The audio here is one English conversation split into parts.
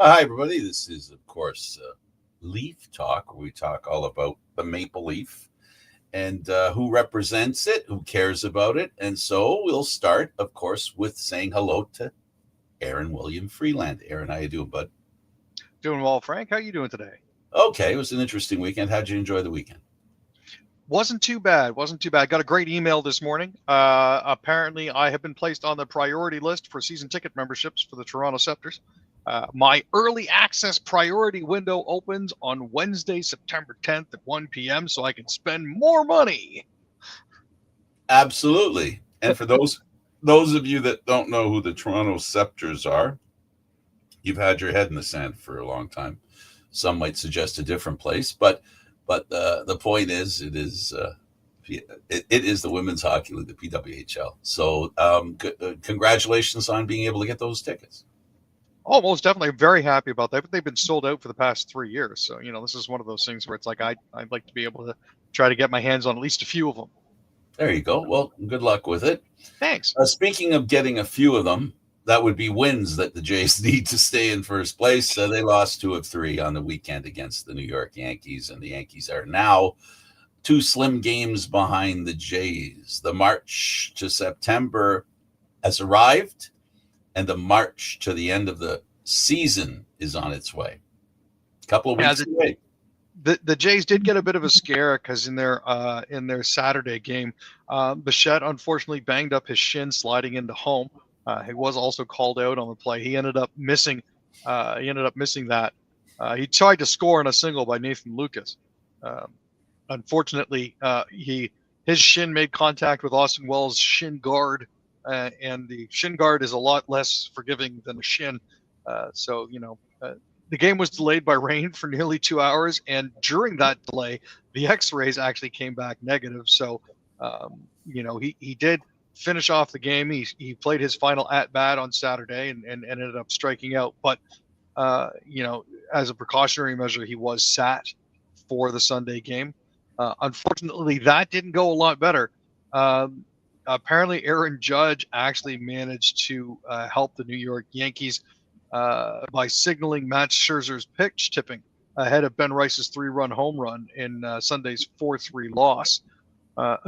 Hi, everybody. This is, of course, Leaf Talk, where we talk all about the maple leaf and who represents it, who cares about it. And so we'll start, of course, with saying hello to Aaron William Freeland. Aaron, how you doing, bud? Doing well, Frank. How you doing today? Okay, it was an interesting weekend. How'd you enjoy the weekend? Wasn't too bad. Wasn't too bad. Got a great email this morning. Apparently, I have been placed on the priority list for season ticket memberships for the Toronto Raptors. My early access priority window opens on Wednesday, September 10th at 1 p.m. so I can spend more money. Absolutely. And for those of you that don't know who the Toronto Raptors are, you've had your head in the sand for a long time. Some might suggest a different place, but the point is, it is the Women's Hockey League, the PWHL. So congratulations on being able to get those tickets. Oh, most definitely. I'm very happy about that. But they've been sold out for the past 3 years. So, this is one of those things where it's like I'd like to be able to try to get my hands on at least a few of them. There you go. Well, good luck with it. Thanks. Speaking of getting a few of them, that would be wins that the Jays need to stay in first place. They lost 2 of 3 on the weekend against the New York Yankees, and the Yankees are now 2 slim games behind the Jays. The March to September has arrived, and the march to the end of the season is on its way. A couple of weeks away. The Jays did get a bit of a scare because in their Saturday game, Bichette unfortunately banged up his shin sliding into home. He was also called out on the play. He ended up missing. That. He tried to score on a single by Nathan Lucas. Unfortunately, his shin made contact with Austin Wells' shin guard, and the shin guard is a lot less forgiving than the shin. The game was delayed by rain for nearly 2 hours, and during that delay, the X-rays actually came back negative. So, he did finish off the game. He played his final at bat on Saturday and ended up striking out. But as a precautionary measure, he was sat for the Sunday game. Unfortunately, that didn't go a lot better. Apparently, Aaron Judge actually managed to help the New York Yankees by signaling Matt Scherzer's pitch tipping ahead of Ben Rice's 3-run home run in Sunday's 4-3 loss.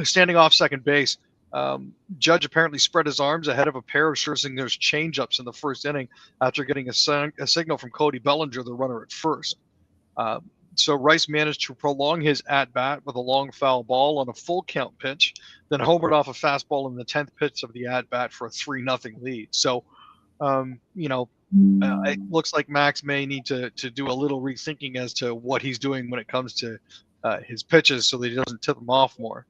Standing off second base, Judge apparently spread his arms ahead of a pair of Scherzer's changeups in the first inning after getting a signal from Cody Bellinger, the runner at first. So Rice managed to prolong his at-bat with a long foul ball on a full count pitch, then homered off a fastball in the 10th pitch of the at-bat for a 3-0 lead. So, it looks like Max may need to do a little rethinking as to what he's doing when it comes to his pitches so that he doesn't tip them off more.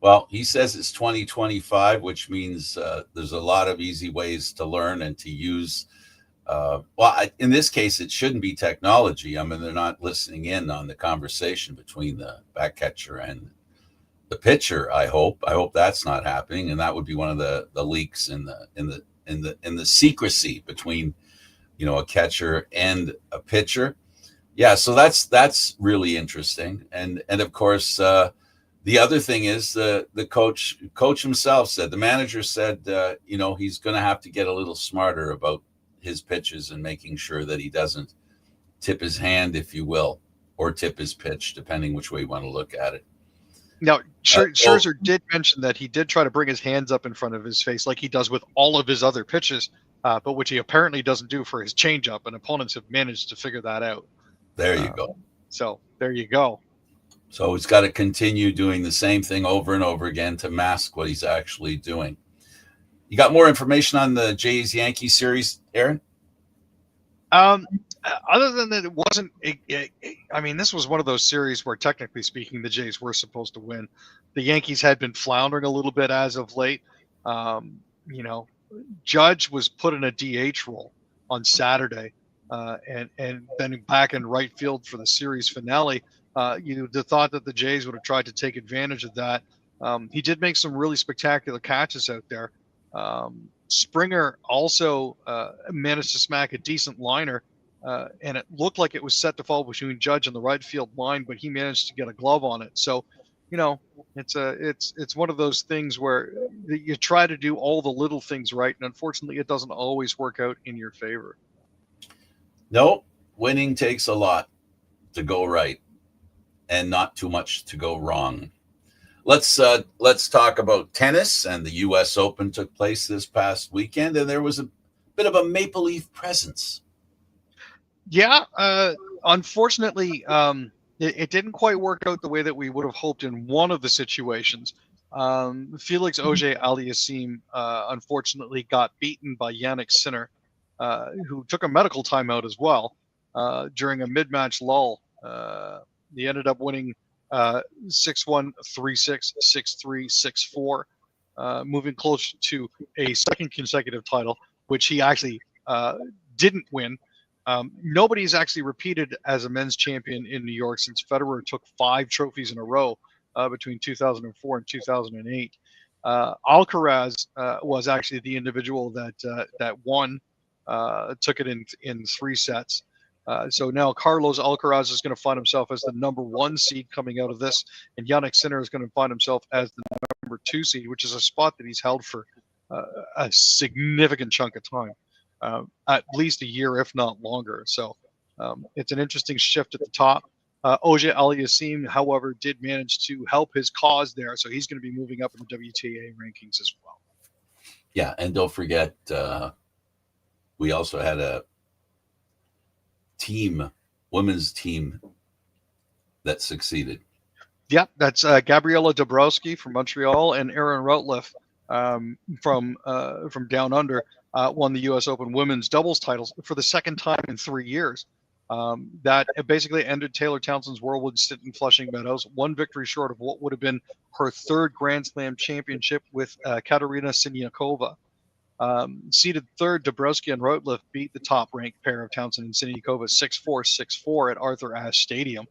Well, he says it's 2025, which means there's a lot of easy ways to learn and to use. In this case, it shouldn't be technology. I mean, they're not listening in on the conversation between the back catcher and the pitcher. I hope that's not happening, and that would be one of the leaks in the secrecy between, a catcher and a pitcher. Yeah, so that's really interesting, and of course. The other thing is the coach himself said, the manager said, he's going to have to get a little smarter about his pitches and making sure that he doesn't tip his hand, if you will, or tip his pitch, depending which way you want to look at it. Now, Scherzer did mention that he did try to bring his hands up in front of his face like he does with all of his other pitches, but which he apparently doesn't do for his changeup, and opponents have managed to figure that out. There you go. So there you go. So he's got to continue doing the same thing over and over again to mask what he's actually doing. You got more information on the Jays-Yankees series, Aaron? Other than that, it wasn't. This was one of those series where, technically speaking, the Jays were supposed to win. The Yankees had been floundering a little bit as of late. Judge was put in a DH role on Saturday, and then back in right field for the series finale. You thought that the Jays would have tried to take advantage of that. He did make some really spectacular catches out there. Springer also managed to smack a decent liner, and it looked like it was set to fall between Judge and the right field line, but he managed to get a glove on it. So, it's one of those things where you try to do all the little things right, and unfortunately, it doesn't always work out in your favor. No, winning takes a lot to go right and not too much to go wrong. Let's talk about tennis. And the U.S. Open took place this past weekend, and there was a bit of a Maple Leaf presence. Yeah, unfortunately, it didn't quite work out the way that we would have hoped in one of the situations. Felix Auger-Aliassime unfortunately got beaten by Yannick Sinner, who took a medical timeout as well during a mid-match lull. He ended up winning 6-1, 3-6, 6-3, 6-4, moving close to a second consecutive title, which he actually didn't win. Nobody's actually repeated as a men's champion in New York since Federer took 5 trophies in a row between 2004 and 2008. Alcaraz was actually the individual that won, took it in 3 sets. So now Carlos Alcaraz is going to find himself as the number 1 seed coming out of this, and Yannick Sinner is going to find himself as the number 2 seed, which is a spot that he's held for a significant chunk of time. At least a year, if not longer. So it's an interesting shift at the top. Auger-Aliassime, however, did manage to help his cause there, so he's going to be moving up in the WTA rankings as well. Yeah, and don't forget, we also had a women's team that succeeded. Yeah, that's Gabriela Dabrowski from Montreal and Erin Routliffe from Down Under. Won the U.S. Open women's doubles titles for the second time in 3 years. That basically ended Taylor Townsend's whirlwind stint in Flushing Meadows, 1 victory short of what would have been her 3rd Grand Slam championship with Katerina Siniakova. Seeded 3rd, Dabrowski and Routliffe beat the top-ranked pair of Townsend and Siniakova 6-4, 6-4 at Arthur Ashe Stadium.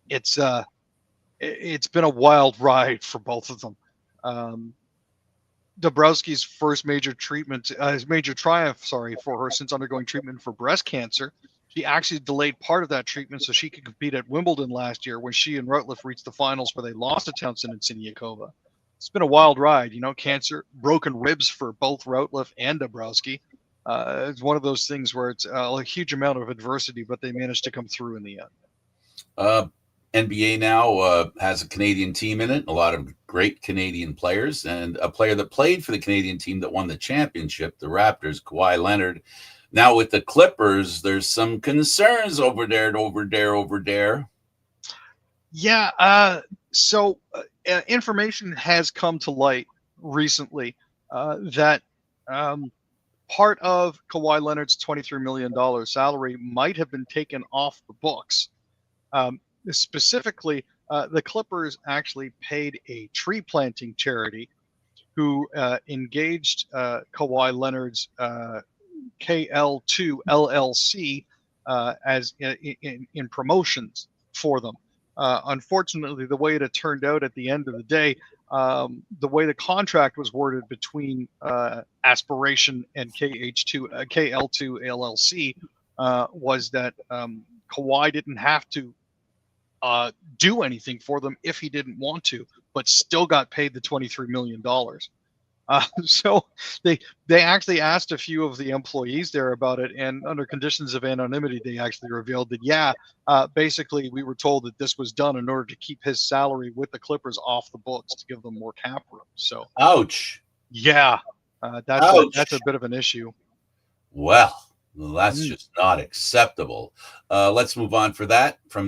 It's been a wild ride for both of them. Dabrowski's first major triumph, for her since undergoing treatment for breast cancer. She actually delayed part of that treatment so she could compete at Wimbledon last year when she and Routliffe reached the finals where they lost to Townsend and Siniakova. It's been a wild ride, cancer, broken ribs for both Routliffe and Dabrowski. It's one of those things where it's a huge amount of adversity, but they managed to come through in the end. NBA now has a Canadian team in it, a lot of great Canadian players, and a player that played for the Canadian team that won the championship, the Raptors, Kawhi Leonard. Now with the Clippers, there's some concerns over there. Yeah, so information has come to light recently that part of Kawhi Leonard's $23 million salary might have been taken off the books. Specifically, the Clippers actually paid a tree planting charity who engaged Kawhi Leonard's KL2 LLC as in promotions for them. Unfortunately, the way it turned out at the end of the day, the way the contract was worded between Aspiration and KL2 LLC was that Kawhi didn't have to do anything for them if he didn't want to, but still got paid the $23 million. So they actually asked a few of the employees there about it, and under conditions of anonymity, they actually revealed that, basically we were told that this was done in order to keep his salary with the Clippers off the books to give them more cap room. So, ouch. Yeah, that's a bit of an issue. Well, that's just not acceptable. Let's move on from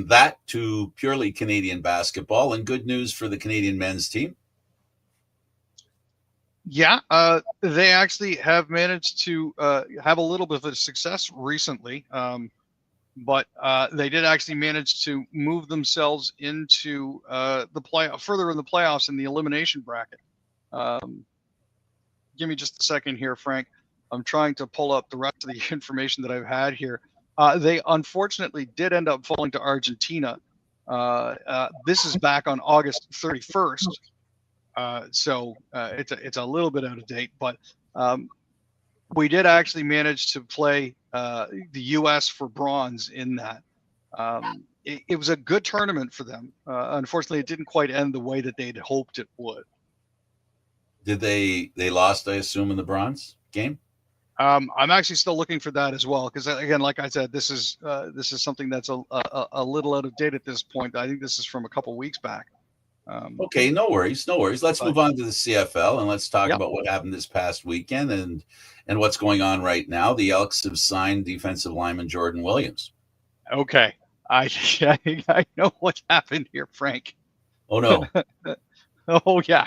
that to purely Canadian basketball, and good news for the Canadian men's team. Yeah, they actually have managed to have a little bit of success recently, but they did actually manage to move themselves into further in the playoffs in the elimination bracket. Give me just a second here, Frank. I'm trying to pull up the rest of the information that I've had here. They unfortunately did end up falling to Argentina. This is back on August 31st. So it's a little bit out of date, but we did actually manage to play the U.S. for bronze in that. It was a good tournament for them. Unfortunately, it didn't quite end the way that they'd hoped it would. Did they lost, I assume, in the bronze game? I'm actually still looking for that as well, because again, like I said, this is something that's a little out of date at this point. I think this is from a couple weeks back. Okay, no worries, no worries. Let's But move on to the CFL and let's talk yeah, about what happened this past weekend and what's going on right now. The Elks have signed defensive lineman Jordan Williams. okay. I I know what happened here, Frank. Oh no. Oh yeah,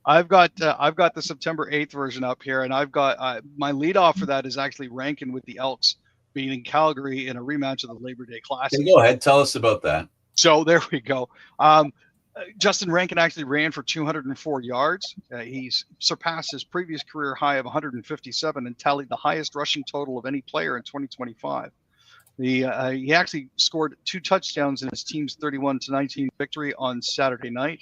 I've got the September 8th version up here, and I've got my leadoff for that is actually Rankin with the Elks beating Calgary in a rematch of the Labor Day Classic. Okay, go ahead, tell us about that. So there we go. Justin Rankin actually ran for 204 yards. He's surpassed his previous career high of 157 and tallied the highest rushing total of any player in 2025. He actually scored 2 touchdowns in his team's 31-19 victory on Saturday night.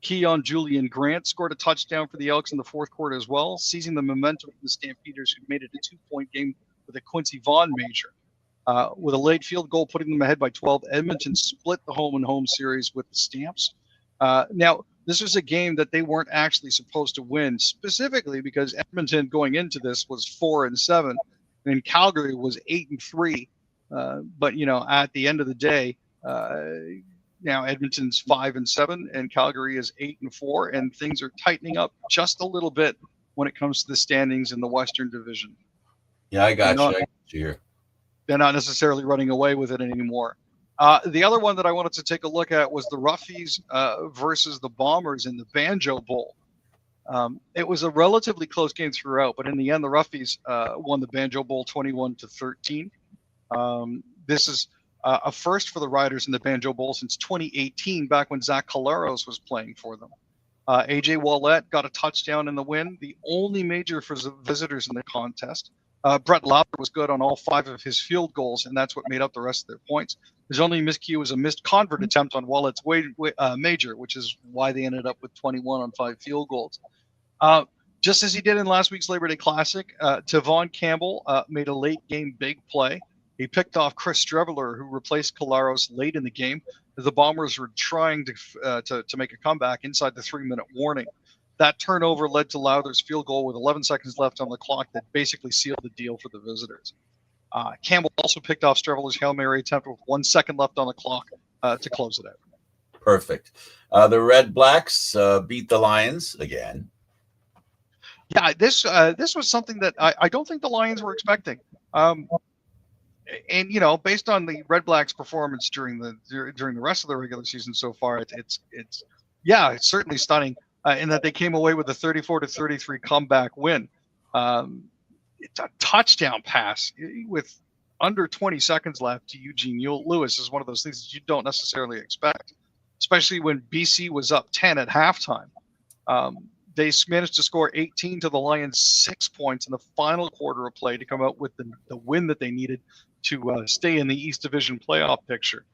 Keon Julian Grant scored a touchdown for the Elks in the fourth quarter as well, seizing the momentum from the Stampeders, who made it a 2-point game with a Quincy Vaughn major. With a late field goal putting them ahead by 12, Edmonton split the home-and-home series with the Stamps. Now, this was a game that they weren't actually supposed to win, specifically because Edmonton going into this was 4-7, and Calgary was 8-3. But at the end of the day, now Edmonton's 5-7, and Calgary is 8-4, and things are tightening up just a little bit when it comes to the standings in the Western Division. Yeah, I got you here. They're not necessarily running away with it anymore. The other one that I wanted to take a look at was the Roughies versus the Bombers in the Banjo Bowl. It was a relatively close game throughout, but in the end, the Roughies won the Banjo Bowl 21-13. This is a first for the Riders in the Banjo Bowl since 2018, back when Zach Collaros was playing for them. AJ Ouellette got a touchdown in the win, the only major for the visitors in the contest. Brett Lauer was good on all 5 of his field goals, and that's what made up the rest of their points. His only miscue was a missed convert attempt on Ouellette's major, which is why they ended up with 21 on 5 field goals. Just as he did in last week's Labor Day Classic, Tavon Campbell made a late game big play. He picked off Chris Streveler, who replaced Collaros late in the game. The Bombers were trying to make a comeback inside the 3-minute warning. That turnover led to Lowther's field goal with 11 seconds left on the clock that basically sealed the deal for the visitors. Campbell also picked off Streveler's Hail Mary attempt with 1 second left on the clock to close it out. Perfect. The Red Blacks beat the Lions again. Yeah, this was something that I don't think the Lions were expecting. And based on the Red Blacks' performance during the rest of the regular season so far, it's certainly stunning in that they came away with a 34-33 comeback win. It's a touchdown pass with under 20 seconds left to Eugene Lewis is one of those things that you don't necessarily expect, especially when BC was up 10 at halftime. They managed to score 18 to the Lions 6 points in the final quarter of play to come out with the win that they needed to stay in the East Division playoff picture.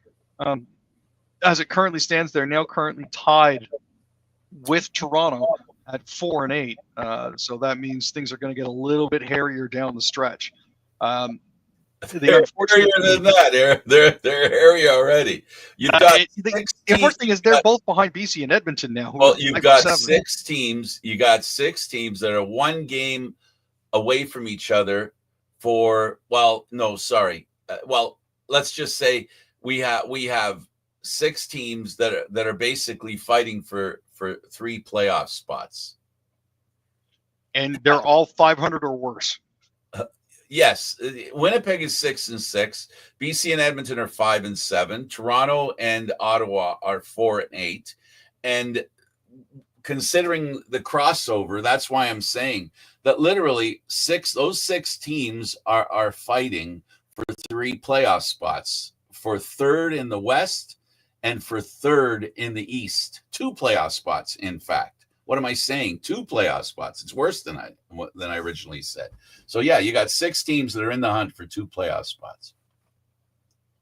As it currently stands, they're now currently tied with Toronto at 4-8. So that means things are going to get a little bit hairier down the stretch. They're hairier than that. They're hairy already. The unfortunate thing is they're both behind BC and Edmonton now. Well, you've got 6 teams. You got 6 teams that are 1 game away from each other. Let's just say we have 6 teams that are basically fighting for 3 playoff spots, and they're all 500 or worse. Yes, Winnipeg is 6-6. BC and Edmonton are 5-7. Toronto and Ottawa are 4-8. And considering the crossover, that's why I'm saying that literally those 6 teams are fighting for 3 playoff spots, for 3rd in the West and for 3rd in the East. 2 playoff spots, in fact. What am I saying? 2 playoff spots. It's worse than I originally said. So yeah, you got 6 teams that are in the hunt for 2 playoff spots,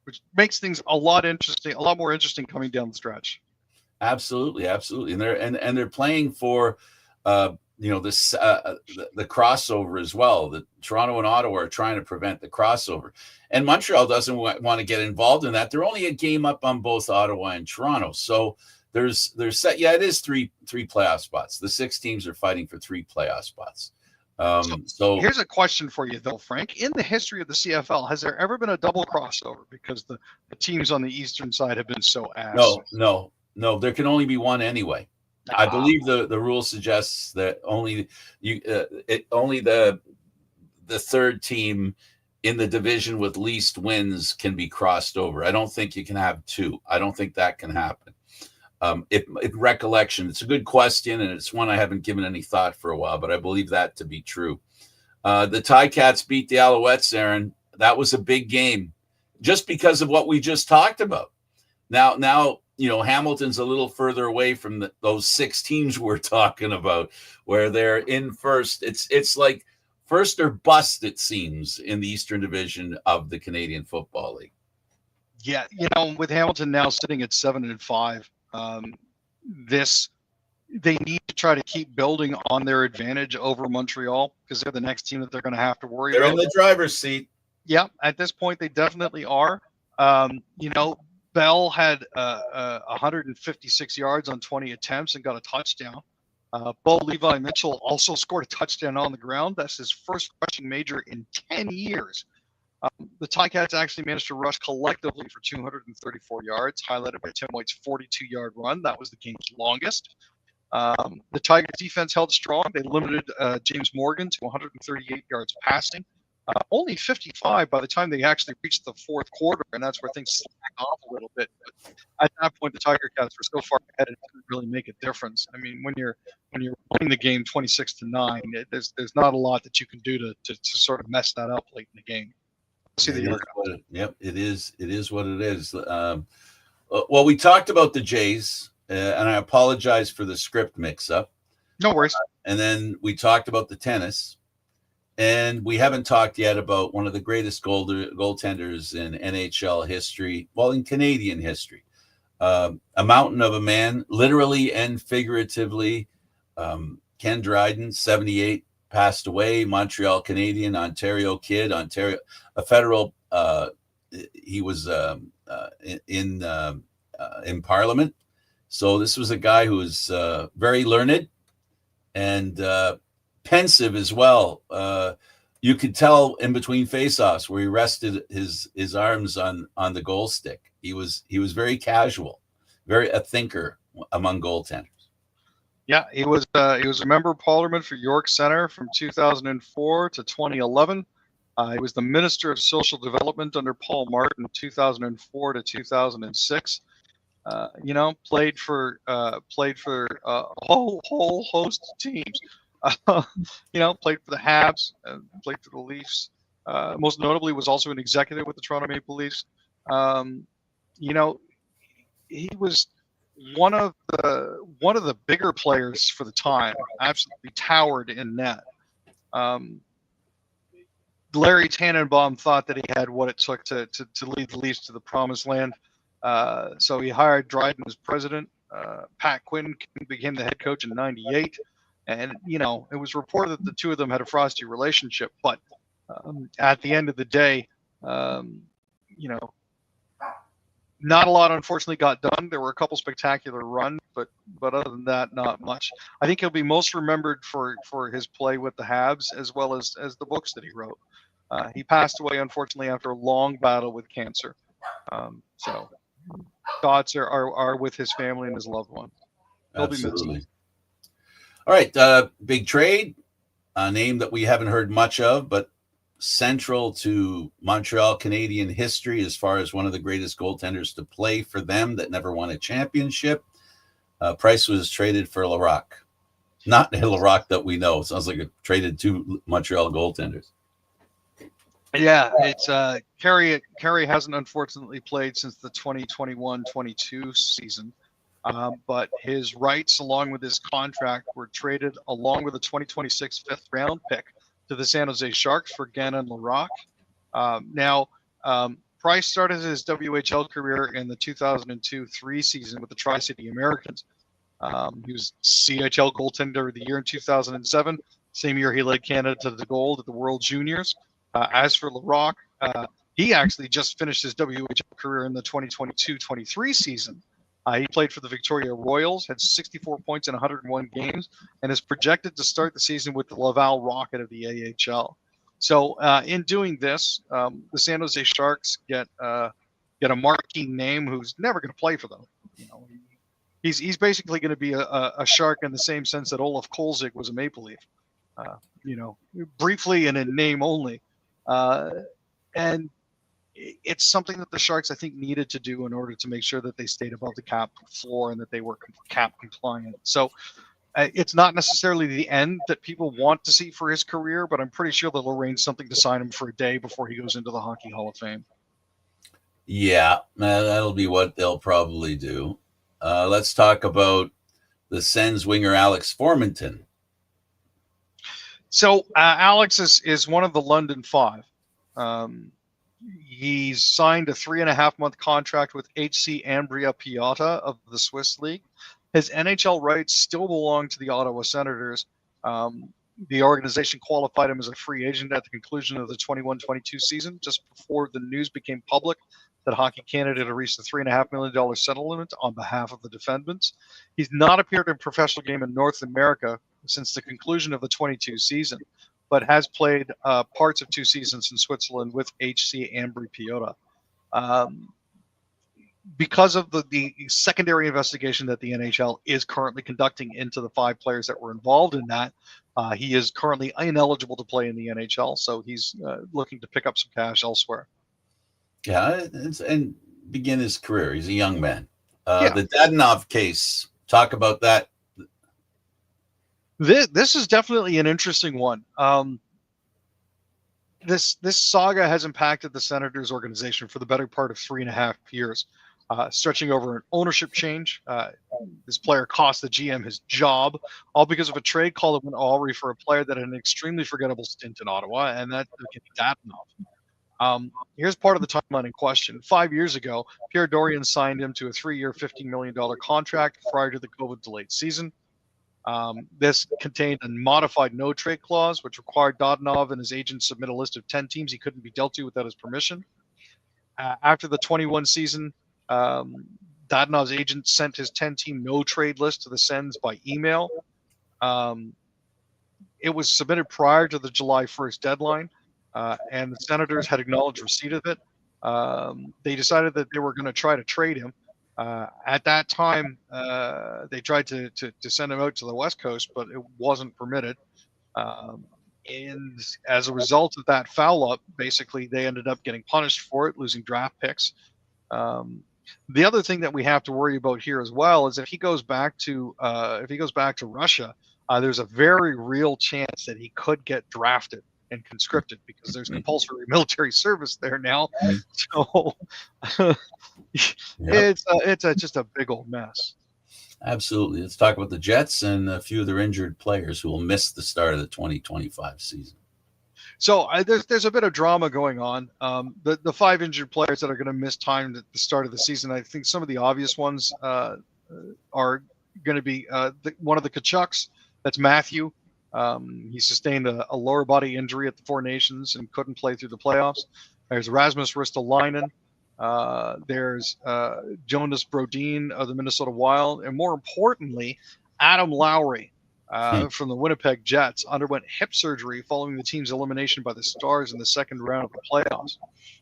which makes things a lot more interesting coming down the stretch. Absolutely, and they're playing for the crossover as well. The Toronto and Ottawa are trying to prevent the crossover, and Montreal doesn't want to get involved in that. They're only a game up on both Ottawa and Toronto, so there's set. Yeah, it is three playoff spots. The 6 teams are fighting for 3 playoff spots. So Here's a question for you, though, Frank. In the history of the CFL, has there ever been a double crossover? Because the teams on the eastern side have been so ass. no. There can only be one anyway. I believe the rule suggests that only the third team in the division with least wins can be crossed over. I don't think you can have two. I don't think that can happen. Recollection, it's a good question, and it's one I haven't given any thought for a while, but I believe that to be true. The Ticats beat the Alouettes, Aaron. That was a big game just because of what we just talked about. Now, Hamilton's a little further away from those 6 teams we're talking about, where they're in first. It's like first or bust, it seems, in the Eastern Division of the Canadian Football League. Yeah, with Hamilton now sitting at 7-5, they need to try to keep building on their advantage over Montreal, because they're the next team that they're going to have to worry about. They're in the driver's seat. Yeah, at this point they definitely are. Bell had 156 yards on 20 attempts and got a touchdown. Bo Levi Mitchell also scored a touchdown on the ground. That's his first rushing major in 10 years. The Ticats actually managed to rush collectively for 234 yards, highlighted by Tim White's 42-yard run. That was the game's longest. The Tigers defense held strong. They limited James Morgan to 138 yards passing. Only 55 by the time they actually reached the fourth quarter, and that's where things slacked off a little bit. But at that point, the Tiger Cats were so far ahead it didn't really make a difference. I mean, when you're winning the game 26-9, there's not a lot that you can do to sort of mess that up late in the game. Yep, it is what it is. Well, we talked about the Jays, and I apologize for the script mix-up. No worries. And then we talked about the tennis, and we haven't talked yet about one of the greatest goaltenders in NHL history, well, in Canadian history. A mountain of a man, literally and figuratively. Ken Dryden, 78. Passed away, Montreal Canadian, Ontario kid, a federal. He was in Parliament, so this was a guy who was very learned and pensive as well. You could tell in between faceoffs where he rested his arms on the goal stick. He was very casual, very a thinker among goaltenders. Yeah, he was a member of Parliament for York Centre from 2004 to 2011. He was the Minister of Social Development under Paul Martin 2004 to 2006. Played for a whole host of teams. Played for the Habs, played for the Leafs. Most notably, was also an executive with the Toronto Maple Leafs. He was one of the bigger players for the time. Absolutely towered in net. Larry Tannenbaum thought that he had what it took to lead the Leafs to the promised land. So he hired Dryden as president. Pat Quinn became the head coach in '98, and it was reported that the two of them had a frosty relationship. But at the end of the day, not a lot, unfortunately, got done. There were a couple spectacular runs, but other than that, not much. I think he'll be most remembered for his play with the Habs, as well as the books that he wrote. He passed away, unfortunately, after a long battle with cancer. So thoughts are with his family and his loved ones. Absolutely. All right, big trade, a name that we haven't heard much of, but central to Montreal Canadian history as far as one of the greatest goaltenders to play for them that never won a championship. Price was traded for Larocque. Not Larocque that we know. It sounds like it traded two Montreal goaltenders. Yeah, it's Carey hasn't unfortunately played since the 2021-22 season. But his rights, along with his contract, were traded along with a 2026 fifth-round pick to the San Jose Sharks for Gannon Larocque. Price started his WHL career in the 2002-03 season with the Tri-City Americans. He was CHL goaltender of the year in 2007. Same year he led Canada to the gold at the World Juniors. As for Larocque, he actually just finished his WHL career in the 2022-23 season. He played for the Victoria Royals, had 64 points in 101 games, and is projected to start the season with the Laval Rocket of the AHL. So in doing this, the San Jose Sharks get a marquee name who's never going to play for them. You know, he's basically going to be a Shark in the same sense that Olaf Kolzig was a Maple Leaf. You know, briefly and in name only. And it's something that the Sharks, I think, needed to do in order to make sure that they stayed above the cap floor and that they were cap compliant. So it's not necessarily the end that people want to see for his career, but I'm pretty sure they'll arrange something to sign him for a day before he goes into the Hockey Hall of Fame. Yeah, that'll be what they'll probably do. Let's talk about the Sens winger Alex Formenton. So Alex is one of the London Five. He's signed a 3.5-month contract with HC Ambria Piotta of the Swiss League. His NHL rights still belong to the Ottawa Senators. The organization qualified him as a free agent at the conclusion of the 21-22 season, just before the news became public that Hockey Canada had reached a $3.5 million settlement on behalf of the defendants. He's not appeared in a professional game in North America since the conclusion of the 22 season, but has played parts of 2 seasons in Switzerland with HC Ambri Piotta. Because of the secondary investigation that the NHL is currently conducting into the 5 players that were involved in that, he is currently ineligible to play in the NHL, so he's looking to pick up some cash elsewhere. Yeah, and begin his career. He's a young man. The Dadonov case, talk about that. This is definitely an interesting one. This saga has impacted the Senators organization for the better part of 3.5 years, stretching over an ownership change. This player cost the GM his job, all because of a trade call that went Alry for a player that had an extremely forgettable stint in Ottawa, and that became Dadonov. Here's part of the timeline in question. 5 years ago, Pierre Dorian signed him to a 3-year, $15 million contract prior to the COVID-delayed season. This contained a modified no-trade clause, which required Dadonov and his agent submit a list of 10 teams he couldn't be dealt to without his permission. After the 21 season, Dadonov's agent sent his 10-team no-trade list to the Sens by email. It was submitted prior to the July 1st deadline, and the Senators had acknowledged receipt of it. They decided that they were going to try to trade him. At that time, they tried to send him out to the West Coast, but it wasn't permitted. And as a result of that foul-up, basically, they ended up getting punished for it, losing draft picks. The other thing that we have to worry about here as well is if he goes back to Russia, there's a very real chance that he could get drafted and conscripted because there's compulsory military service there now. So it's just a big old mess. Absolutely. Let's talk about the Jets and a few of their injured players who will miss the start of the 2025 season. So there's a bit of drama going on. The 5 injured players that are going to miss time at the start of the season, I think some of the obvious ones are going to be one of the Kachucks. That's Matthew. He sustained a lower body injury at the Four Nations and couldn't play through the playoffs. There's Rasmus Ristolainen. There's Jonas Brodin of the Minnesota Wild. And more importantly, Adam Lowry from the Winnipeg Jets underwent hip surgery following the team's elimination by the Stars in the second round of the playoffs.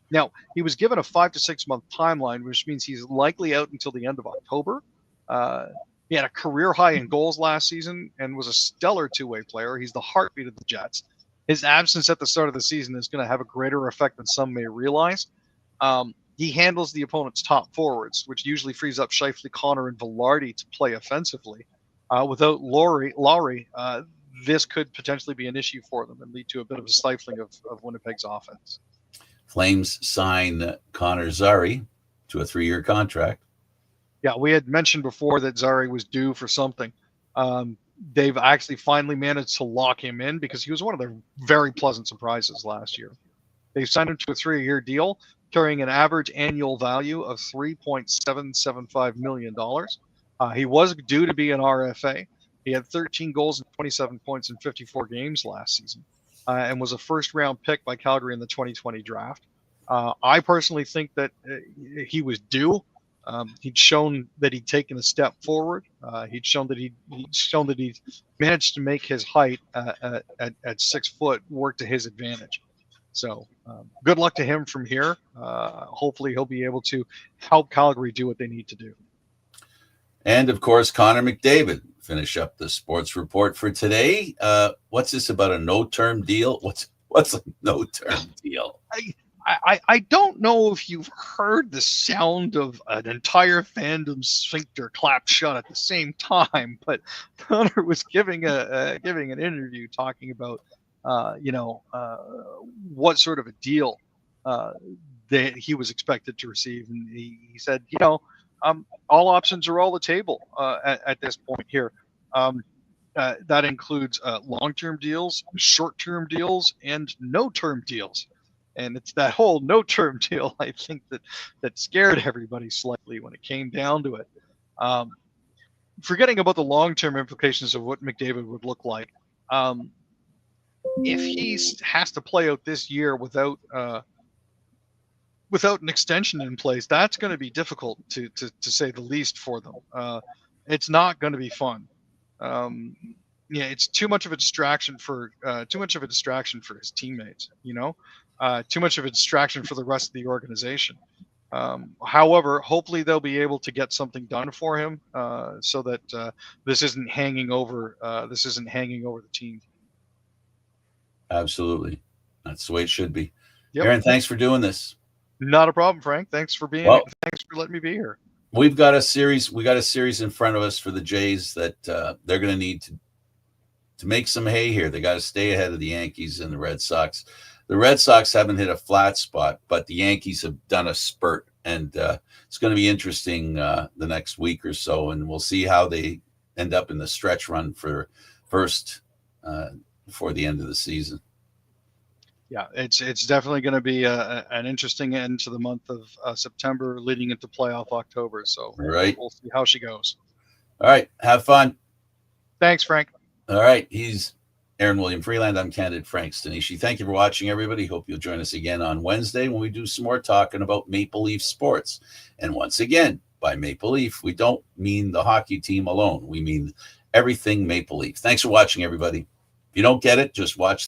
Now, he was given a 5 to 6 month timeline, which means he's likely out until the end of October. He had a career high in goals last season and was a stellar two-way player. He's the heartbeat of the Jets. His absence at the start of the season is going to have a greater effect than some may realize. He handles the opponent's top forwards, which usually frees up Scheifele, Connor, and Velarde to play offensively. Without Lowry, this could potentially be an issue for them and lead to a bit of a stifling of Winnipeg's offense. Flames sign Connor Zary to a 3-year contract. Yeah, we had mentioned before that Zary was due for something. They've actually finally managed to lock him in because he was one of their very pleasant surprises last year. They signed him to a 3-year deal, carrying an average annual value of $3.775 million. He was due to be an RFA. He had 13 goals and 27 points in 54 games last season and was a first-round pick by Calgary in the 2020 draft. I personally think that he was due. He'd shown that he'd taken a step forward. He'd shown that he'd managed to make his height at 6 foot work to his advantage. So good luck to him from here. Hopefully he'll be able to help Calgary do what they need to do. And of course, Connor McDavid finish up the sports report for today. What's this about a no-term deal? What's a no-term deal? I don't know if you've heard the sound of an entire fandom sphincter clap shut at the same time, but Connor was giving an interview talking about what sort of a deal that he was expected to receive, and he said, all options are on the table at this point here. That includes long-term deals, short-term deals, and no-term deals. And it's that whole no-term deal, I think, that scared everybody slightly when it came down to it. Forgetting about the long-term implications of what McDavid would look like, if he has to play out this year without an extension in place, that's going to be difficult to say the least for them. It's not going to be fun. It's too much of a distraction for his teammates. Too much of a distraction for the rest of the organization. However, hopefully they'll be able to get something done for him so that this isn't hanging over the team. Absolutely, that's the way it should be. Yep. Aaron, thanks for doing this. Not a problem, Frank. Thanks for letting me be here. We've got a series. We got a series in front of us for the Jays that they're going to need to make some hay here. They got to stay ahead of the Yankees and the Red Sox. The Red Sox haven't hit a flat spot, but the Yankees have done a spurt, and it's going to be interesting the next week or so, and we'll see how they end up in the stretch run for first before the end of the season. Yeah, it's definitely going to be an interesting end to the month of September, leading into playoff October. So right. We'll see how she goes. All right, have fun. Thanks, Frank. All right, he's Aaron William Freeland. I'm Candid Frank Stanishi. Thank you for watching, everybody. Hope you'll join us again on Wednesday when we do some more talking about Maple Leaf sports. And once again, by Maple Leaf, we don't mean the hockey team alone. We mean everything Maple Leaf. Thanks for watching, everybody. If you don't get it, just watch.